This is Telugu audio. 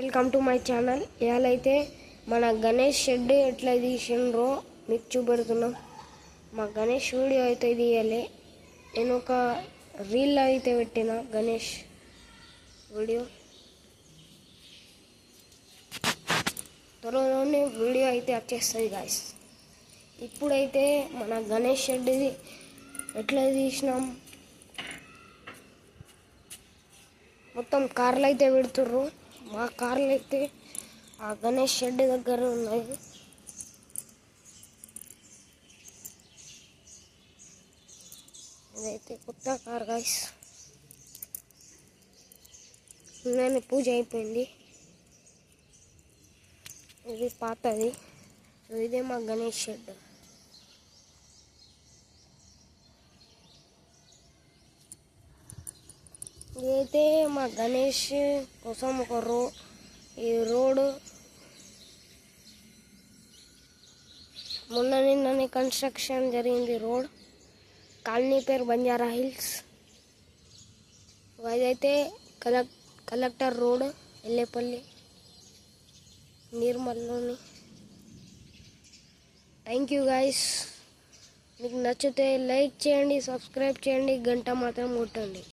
Welcome to my channel. ఇవాళ అయితే మన గణేష్ షెడ్ ఎట్లా తీసిండ్రో మీకు చూపెడుతున్నాం. మా గణేష్ వీడియో అయితే తీయాలి. నేను ఒక రీల్ అయితే పెట్టిన గణేష్ వీడియో. త్వరలోనే వీడియో అయితే వచ్చేస్తుంది గాయస్. ఇప్పుడైతే మన గణేష్ షెడ్ ఎట్లా తీసినాం మొత్తం కార్లు అయితే పెడుతుర్రు. మా కార్లు అయితే ఆ గణేష్ షెడ్ దగ్గర ఉన్నాయి. ఇదైతే కొత్త కార్ గాయస్. నేను పూజ అయిపోయింది. ఇది పాతది. ఇదే మా గణేష్ షెడ్. ఇదైతే మా గణేష్ కోసం ఒక ఈ రోడ్ నిన్ననే కన్స్ట్రక్షన్ జరిగింది. రోడ్ కాలనీ పేరు బంజారా హిల్స్. ఇదైతే కలెక్టర్ రోడ్ ఎల్లేపల్లి నిర్మల్లోని. Thank you guys. మీకు నచ్చితే లైక్ చేయండి, సబ్స్క్రైబ్ చేయండి, గంట మాత్రం కొట్టండి.